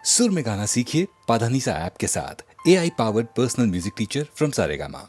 सुर में गाना सीखिए पाधानीसा ऐप के साथ। AI powered personal music teacher from Saregama.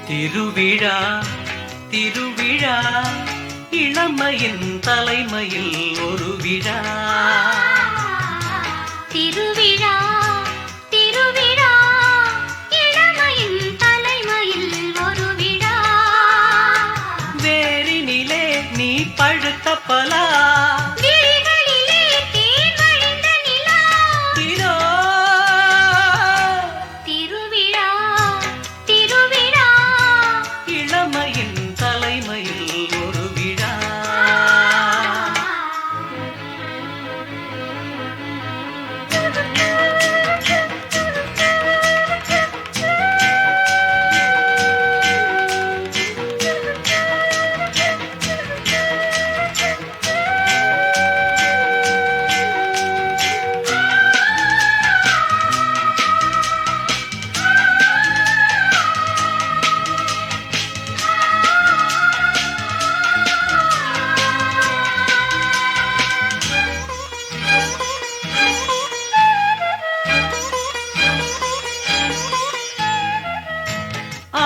திருவிழா திருவிழா இளமையின் தலைமையில் ஒரு விழா. திருவிழா திருவிழா இளமையின் தலைமையில் ஒரு விழா. வேரினிலே பழுத்த பலா விழிகளிலே தேன் வழிந்த நிலா இதோ திருவிழா திருவிழா இளமையின் தலைமையில் ஒரு விழா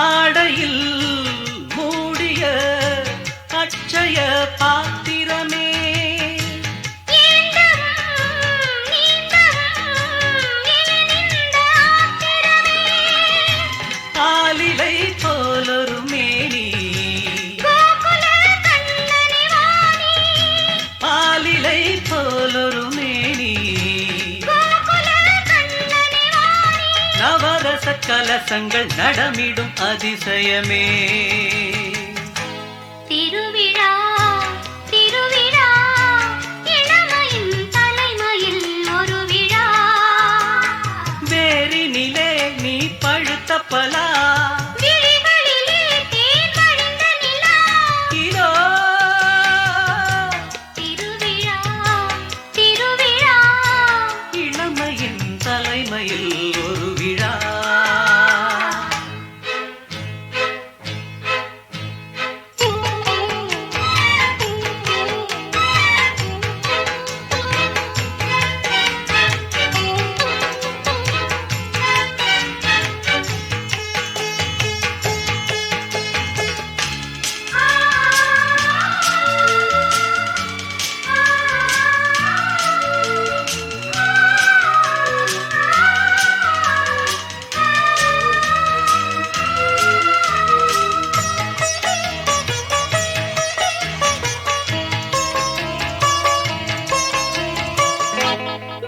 ஆடையில் மூடிய அட்சய பாத்திரமே ஏந்தவும் நீந்தவும் ஏனிந்த ஆத்திரமே ஆலிலை போலொரு மேனி கோகுல கண்ணனே வாணி ஆலிலை போலொரு மேனி கோகுல கண்ணனே வாணி நவரச கலசங்கள் நடமிடும் அதிசயமே திருவிழா திருவிழா இளமையின் தலைமையில் ஒரு விழா வேரினிலே நீ பழுத்த பலா விழிகளிலே தேன் வழிந்த நிலா இதோ திருவிழா திருவிழா இளமையின் தலைமையில் ஒரு விழா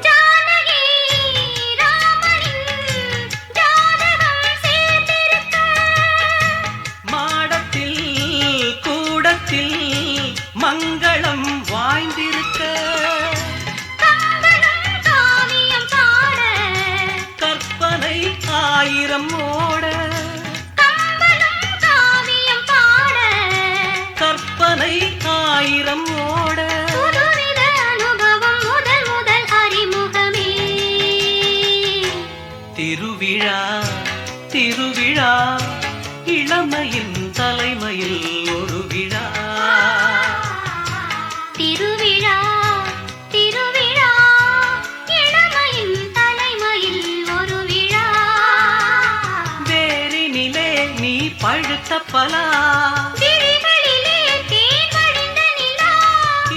ஜானகி ராமனின் ஜாதகம் சேர்ந்திருக்க மாடத்தில் கூடத்தில் மங்களம் வாய்ந்திருக்க கம்பனும் காவியம் பாட கற்பனை ஆயிரம் ஓட கம்பனும் காவியம் பாட கற்பனை ஆயிரம் ஓட புதுவித அனுபவம் முதல் முதல் அறிமுகமே திருவிழா திருவிழா இளமையின் தலைமையில் ஒரு விழா திருவிழா திருவிழா இளமையின் தலைமையில் ஒரு விழா வேரினிலே நீ பழுத்த பலா விழிகளிலே தேன் வழிந்த நிலா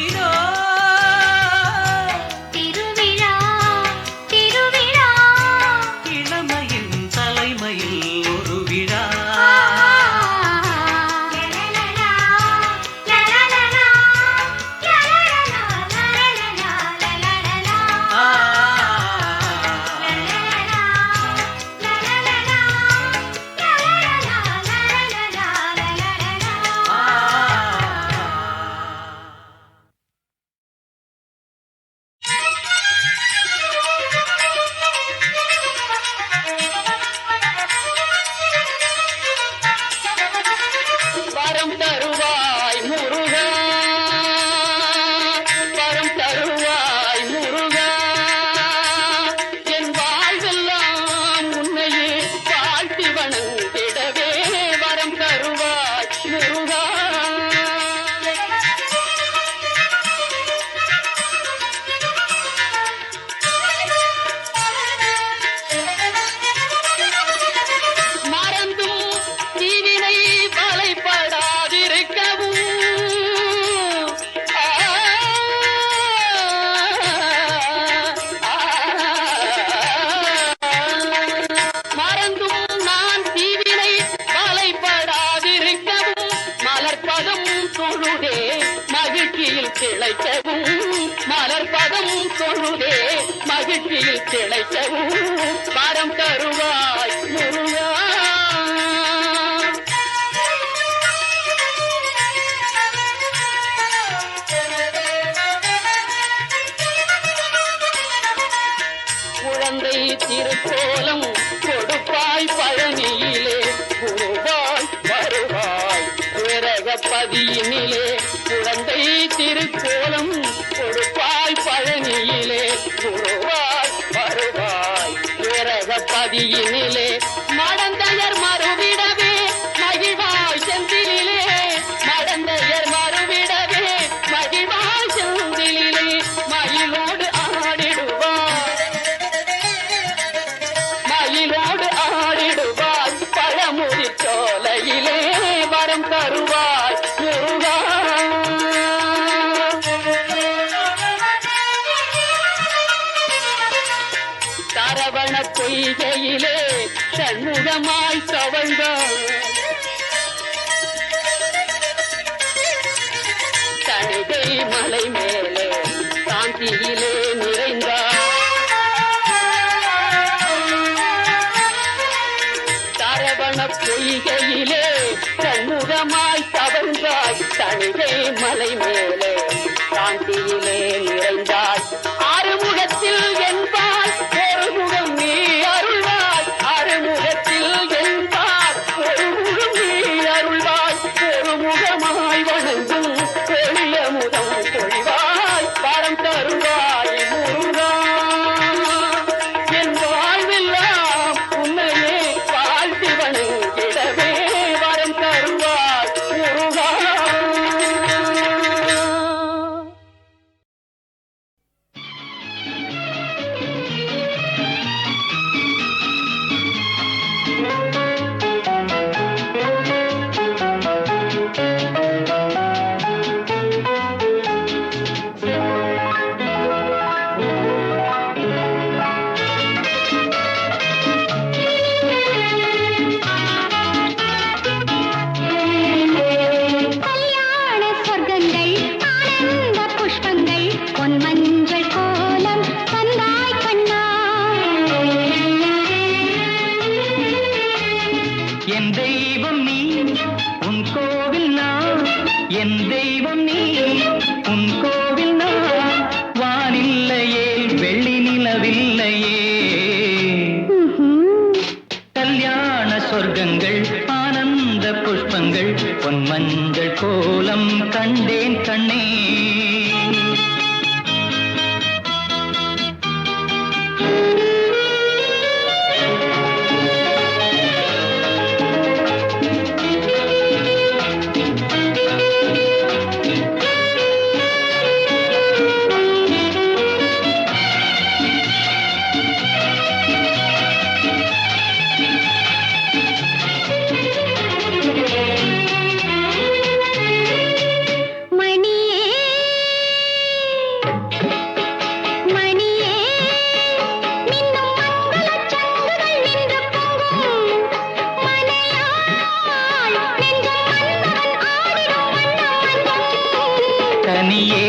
இதோ திருவிழா திருவிழா இளமையின் தலைமையில் ஒரு விழா லலலலா, லலலலா, லலலலா, லலலலா, லலலலா. ஆ. லலலலா, லலலலா, லலலலா, லலலலா, லலலலா. மகிழ்ச்சியில் திளைக்கவும் மலர் பதம் தொழுதே மகிழ்ச்சியில் திளைக்கவும் வரம் தருவாய் முருகா. குழந்தை திருக்கோலம் கொடுப்பாய் பழனியிலே குருவாய் வருவாய் விரகப்பதியினிலே. குழந்தை திருக்கோலம் கொடுப்பாய் பழனியிலே குருவாய் வருவாய் விரகப்பதியினிலே. மடந்தையர் மறுவிடவே மகிழ்வாய் செந்திலே மடந்தையர் மறுவிடவே மகிழ்வாய் செந்திலே. மயிலோடு ஆடிடுவாய் மயிலோடு ஆடிடுவாய் பழமுதி சோலையிலே வரம் தருவாய் முருகா. சரவண பொய்கையிலே சண்முகமாய் தவழ்ந்தாய் தணிகை மலை மேலே சாந்தியிலே நிறைந்தாய். சரவண பொய்கையிலே சண்முகமாய் தவழ்ந்தாய் தணிகை மலை மேலே சாந்தியிலே நிறைந்தாய். ஆறுமுகத்தில் என்பாய் ஒரு முகம் நீ அருள்வாய் ஆறுமுகத்தில் என்பாய் ஒரு முகம் நீ அருள்வாய். ஒரு முகமாய் வணங்கும் எளிய முதம் பொழிவாய் வரம் தருவாய் முருகா. என் வாழ்வெல்லாம் உன்னையே வாழ்த்தி வணங்கிடவே வரம் தருவாய் முருகா. கல்யாண சொர்க்கங்கள் ஆனந்த புஷ்பங்கள் பொன் மஞ்சள் கோலம் தந்தாய் கண்ணா. என் தெய்வம் நீ உன் கோவில் நான் என் தெய்வம் நீ உன் கோவில் நான் வானில்லையே வெள்ளி நிலவில்லையே. கல்யாண சொர்க்கங்கள் ஆனந்த புஷ்பங்கள் பொன் மஞ்சள் கோலம் கண்டேன் கண்ணே. மணியே மணியே மின்னும் மங்களச் சங்குகள் நின்று பொங்கும் மனையாள் நெஞ்சம் மன்னவன் ஆடிடும் வண்ணம். கனியே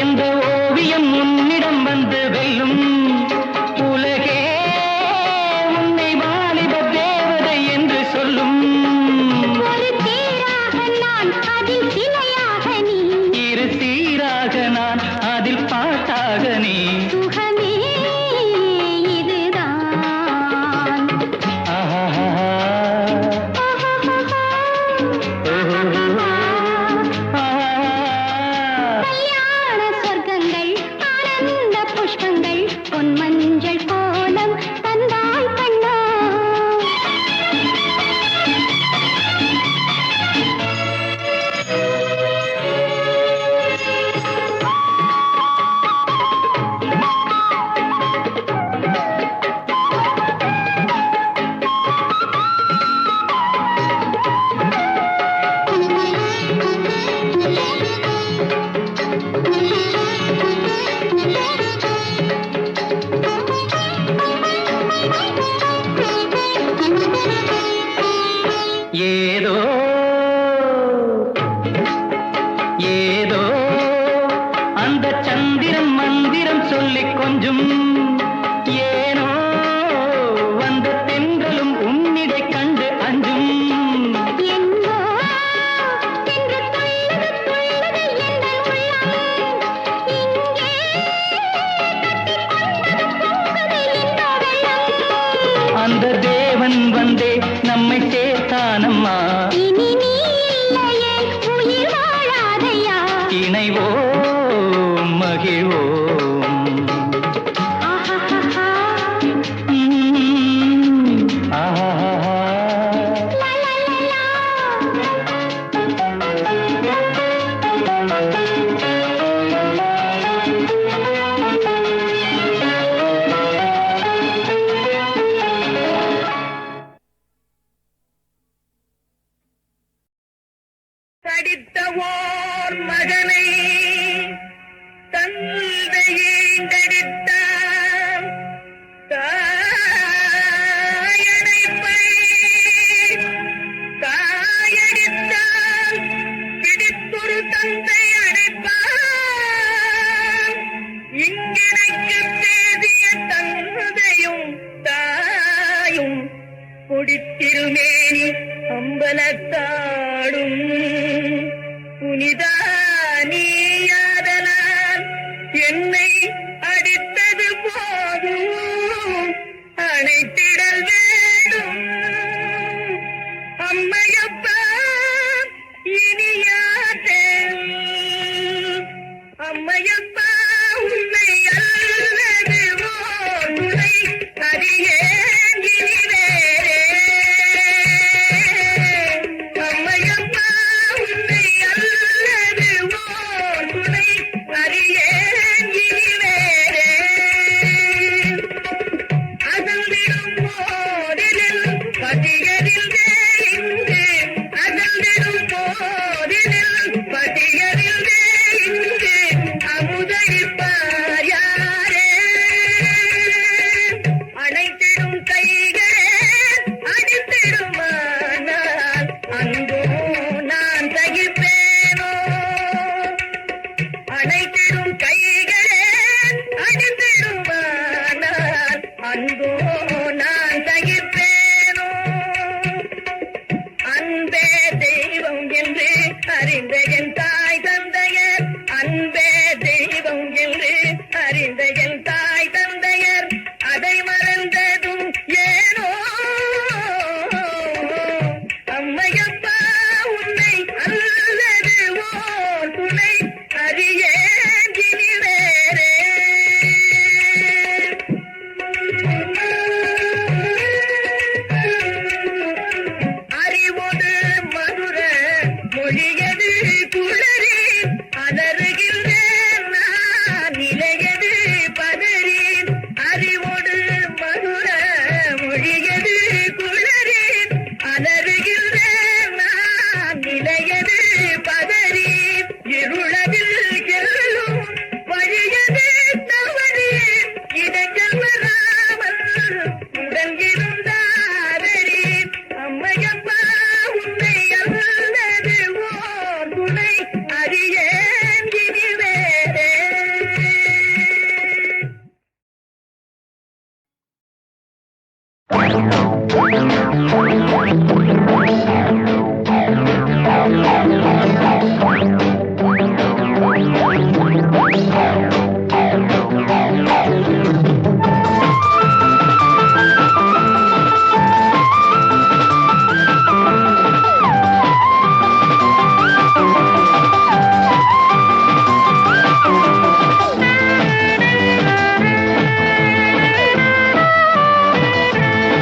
எந்த ஓவியம் உன்னிடம் வந்து வெல்லும் உலகே உன்னை வாலிப தேவதை என்று சொல்லும். ஒரு தேராக நான் அதில் சிலையாக நீ இரு சீராக நான் அதில் பாட்டாக நீ. சுகமே இதுதான். ஆஹா. ஓஹோ. ஆஹா. மகனை தந்தையீண்டெடுத்தான் தாயணைப்பை தாயடித்தால் பிடித்தொரு தந்தை அடைப்பான் இங்கெனக்கு தேதிய தந்தையும் தாயும் கொடித்திருமேனி அம்பலத்தாடும் புனிதா நீயாதலால் என்னை அடித்தது போதும் அணைத்திடல் வேண்டும் அம்மையப்பா இனியாதே அம்மையப்பா உன்னை அல்லது துணை அறியேன் இனி வேறே அம்மையப்பா உன்னை அல்லது துணை அறியேன் இனி வேறே அகழ்ந்திடும் போதில் பதியரில் இங்கு அகழ்ந்திடும் போதில் பதியரில் இங்கு அமுதளிப்பார் யாரே அணைத்திடும் கைகளே அடித்திடுமானால் அன்போ நான் சகிப்பேனோ அணைத்திடும் கைகளே அடித்திடுமானால் அன்போ நான் சகிப்பேனோ அன்பே தெய்வம் என்று அறிந்த என் தாய் தந்தையர் அன்பே தெய்வம் என்று அறிந்த என் தாய் தந்தையர் அதை மறந்ததும் ஏனோ அம்மையப்பா உன்னை அல்லது துணை அறியேன் இனி வேறே அறிவோடு மதுர மொழியது குளறி அலறுகின்றேன் நான் நிலையது பதறி அறிவோடு மதுர மொழியது குளறி அலறுகின்றேன் நான் நிலையது பதறி இருளதில் செல்லும் வழியது தவறி இடங்கள் வராமல் உடன் இருந்தாரடி அம்மையப்பா உன்னை அல்லது துணை அறியேன் இனி வேறே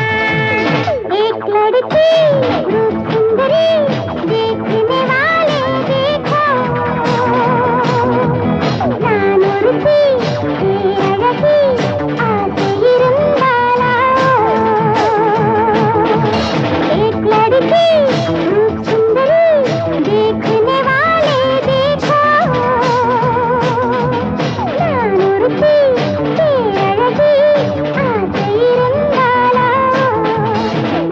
एक लड़की रूप सुंदरी देखने वाले देखो நான் ஒருத்தி அழகி ஆசை இருந்தாளா एक लड़की रूप सुंदरी देखने वाले देखो நான் ஒருத்தி அழகி ஆசை இருந்தாளா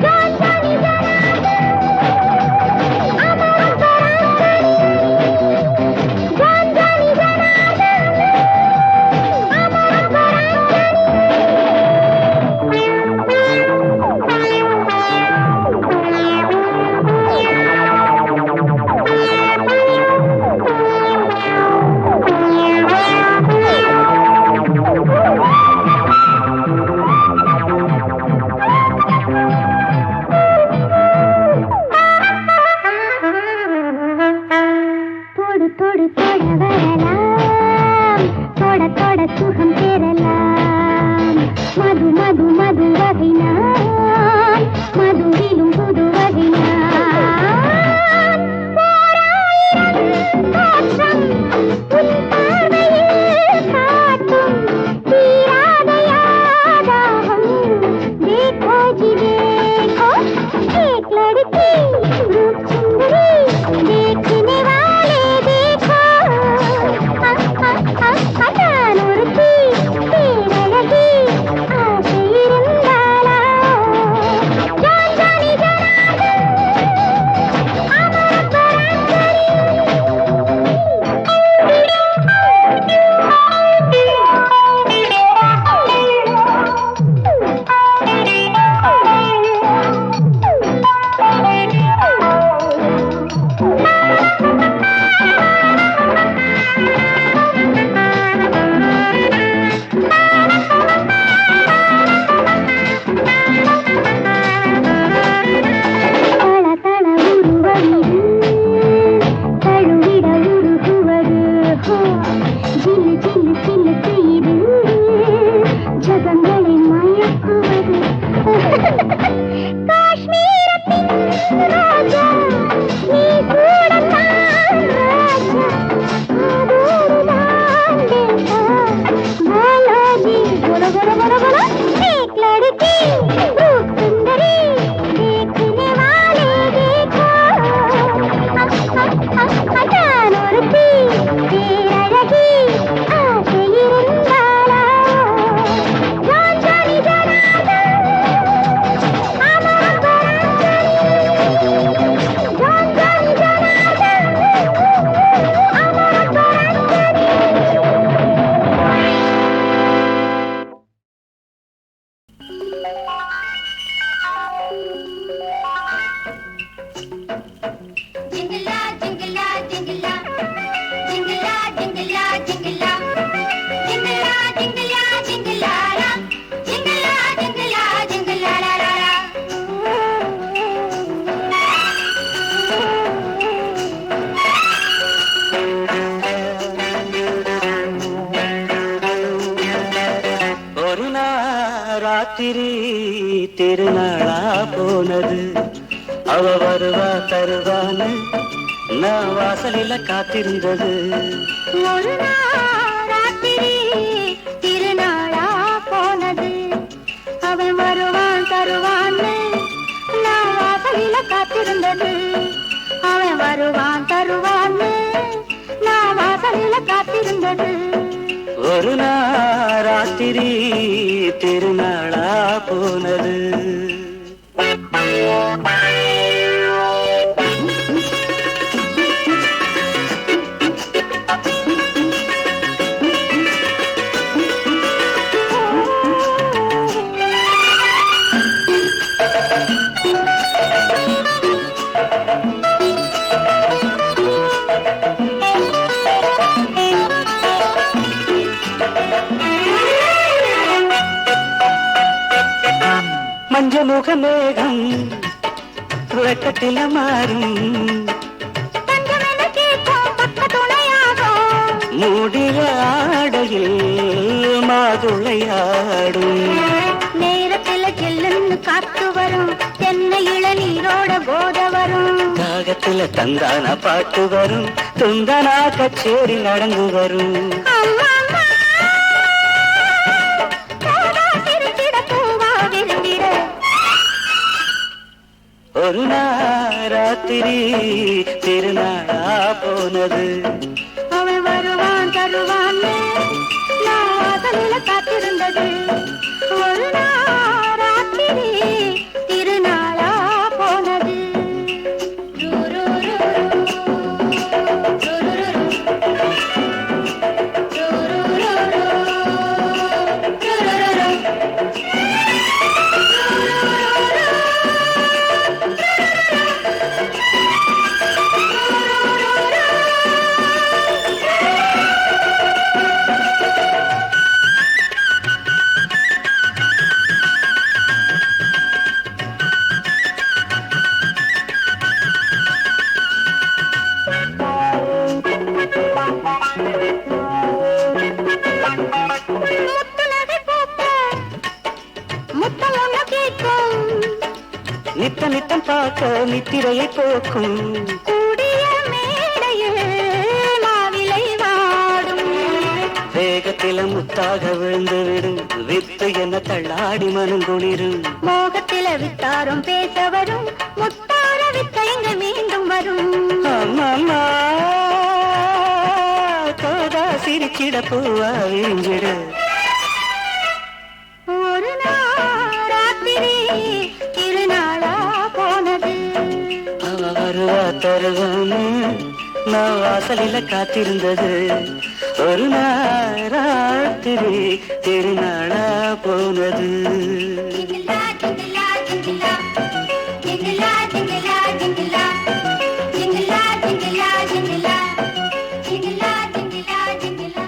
ஜான் ஜானி ஜனார்தன் அமரன் பராந்தன் ஜான் ஜானி ஜனார்தன் அமரன் பராந்தன் தொடு தொடு தொட வரலாம் தொட தொட சுகம் பெறலாம் மது மது மது வகை நான் மதுவிலும் புது வகை நான் போராயிரம் தோற்றம் உன் பார்வையில் காட்டும் தீராத யாதாகம் देखो जी देखो एक लड़की रूप सुंदरी देखने वाले देखो ஒருத்தி பேரழகி ஆசை இருந்தாளா ஜான்ஜானி Janardan அமரபராஜனி ஜான்ஜானி Janardan அமரபராஜனி Jingla, jingla, jingla, jingla, jingla, jingla, jingla, jingla, jingla, la, jingla, jingla, jingla, la, la, la. ஒரு ராத்திரி திருநாளா போனது அவ வருவா தருவான்னு நான் வாசலில காத்திருந்தது ஒரு நாள் ராத்திரி திருநாளா போனது அவன் வருவான் தருவான்னு நான் வாசலில காத்திருந்தது அவன் வருவான் தருவான்னு நான் வாசலில காத்திருந்தது ஒரு ராத்திரி திருநாளா போனது மஞ்சமுக மேகம் வெட்டத்தில மாறும் தங்கமென கேட்கும் பக்க துணையாகும் மூடிய ஆடையில் மாதுளையாடும் நேரத்துல செல்லுன்னு காத்து வரும் தென்னை இளநீரோட போத வரும் தாகத்துல தந்தான பாட்டு வரும் துந்தனா கச்சேரி நடந்து வரும் அம்மா, அம்மா. போதா சிரிச்சிட பூவா விரும்பிட ஒரு ராத்திரி திருநாளா போனது அவன் வருவான் தருவான்னு நான் வாசலில காத்திருந்தது ஒரு நாள் ராத்திரி திருநாளா போனது ரு, ரு, ரு, ரு, ரு, ரு, ரு. ரு, ரு, ரு, ரு. ரு, ரு, ரு, ரு. முத்துலகை பூக்க முத்தம் ஒண்ணு கேட்கும் நித்த நித்தம் பார்க்க நித்திரையை போக்கும் கூடிய மேடையில் மாவிலை வாடும் வேகத்தில முத்தாக விழுந்து விடும் வித்து என்ன தள்ளாடி மனங்குளிரும் மோகத்தில வித்தாரும் பேச வரும் முத்தார வித்தைங்க மீண்டும் வரும் அம்மம்மா கோதா சிரிச்சிட பூவா விரிஞ்சிடு ஒரு நாள் ராத்திரி திருநாளா போனது அவ வருவா தருவான்னு நான் வாசலில காத்திருந்தது ஒரு ராத்திரி திருநாளா போனது Jingla, jingla, jingla, jingla, jingla, jingla, jingla, jingla, jingla, jingla, jingla, jingla.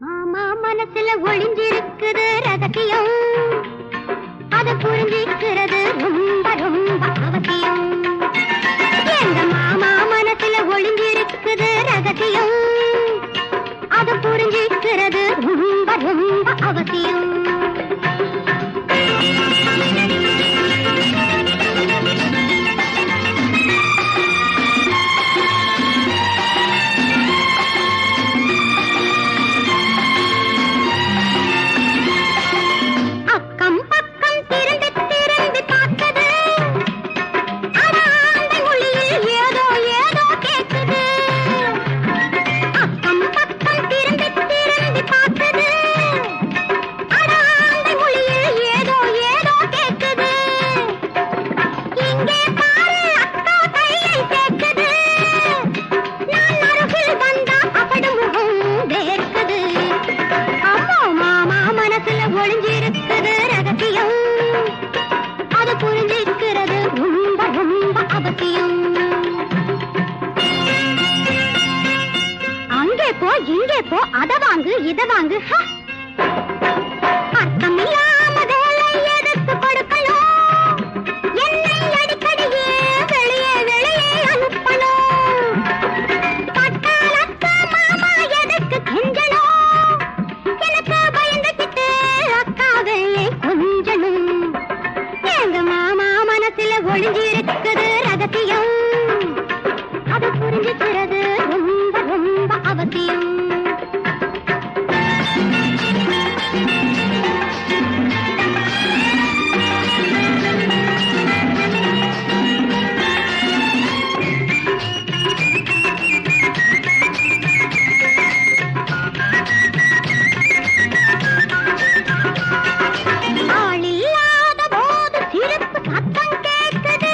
மாமா மனசுல ஒளிஞ்சிருக்குது ரகசியம் அத புரிஞ்சிக்கிறது ரொம்ப ரொம்ப அவசியம் எங்க மாமா மனசுல ஒளிஞ்சிருக்குது ரகசியம் அத புரிஞ்சிக்கிறது ரொம்ப ரொம்ப இங்கே போ அத வாங்கு இத வாங்கு அர்த்தமில்லாம வேலை எதுக்கு கொடுக்கணும் என்னை அடிக்கடியே வெளியே வெளியே அனுப்பணும் பட்டாளத்து மாமா எதுக்கு கெஞ்சணும் எனக்கு பயந்துகிட்டு அக்காவே கொஞ்சணும் எங்க மாமா மனசுல ஒளிஞ்சிருக்குது ரகசியம் அது புரிஞ்சுக்கிறது ரொம்ப ரொம்ப அவசியம் ஆளில்லாத போது சிரிப்பு சத்தம் கேட்குது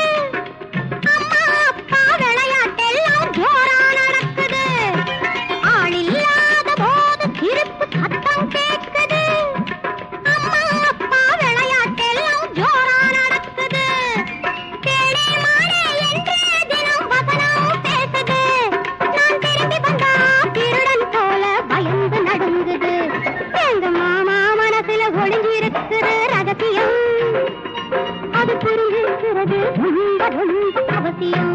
அம்மா அப்பா விளையாட்டெல்லாம் ஜோரா நடக்குது ஆளில்லாத போது சிரிப்பு சத்தம் கேட்குது அம்மா அப்பா விளையாட்டெல்லாம் ஜோரா நடக்குது தேனே மானே என்றே தினம் வசனம் பேசுது நான் திரும்பி வந்தா திருடன் போல பயந்து நடுங்குது எங்க மாமா மனசுல ஒளிஞ்சிருக்கிற ரகசியம் அது புரிஞ்சிருக்கிறது ரொம்ப ரொம்ப அவசியம்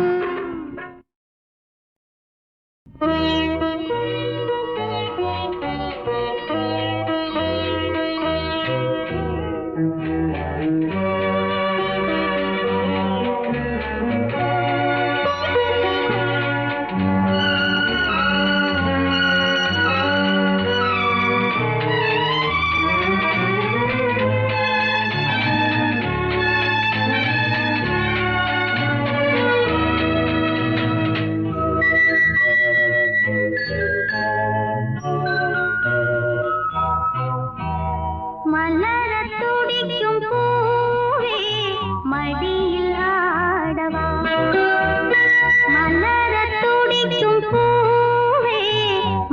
மலரத் துடிக்கும் பூவே மடியில் ஆடவா மலரத் துடிக்கும் பூவே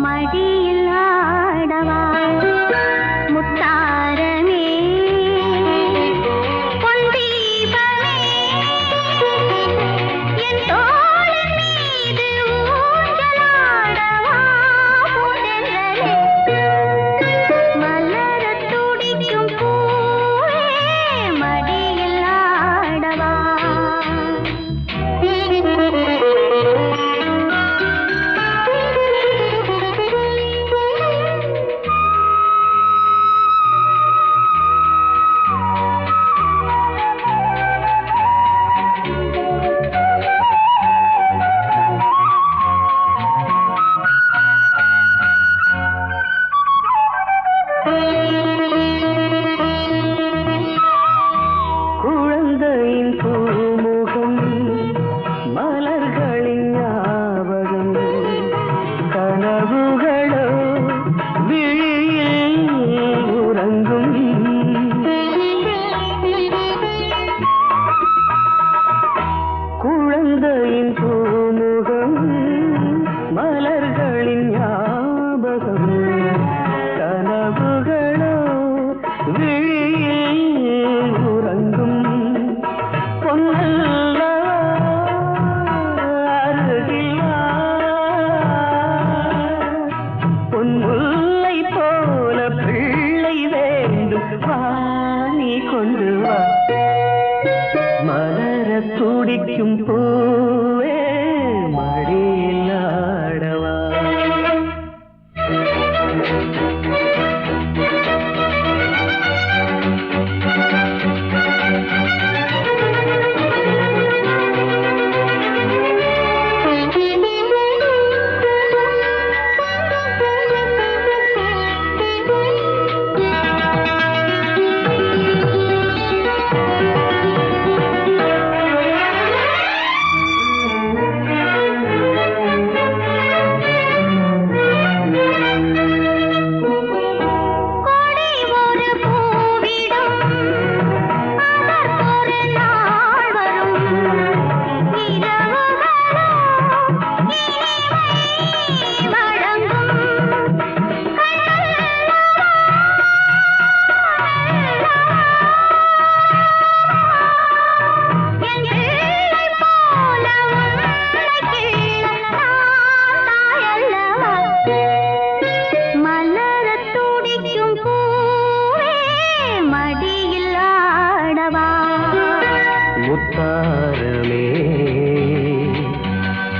மடியில் ஆடவா முத்தாரமே பொன் தீபமே என் தோளின் மீது ஊஞ்சலாடவா முதல்வரே மலரத் துடிக்கும் பூவே மடியில் ஆடவா குழந்தையின் பூமுகம் மலர்களின் ஞாபகம் கனவுகளோ விழியில் உறங்கும் குழந்தையின் பூமுகம் மலர்களின் ஞாபகம் கனவுகளோ விழியில் உறங்கும் பொன்னல்லவா அருகில் வா. பொன்முல்லை போல பிள்ளை வேண்டும் வா நீ கொண்டு வா மலரத் துடிக்கும் பூவே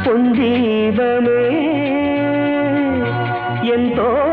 பொன் தீபமே என் தோழி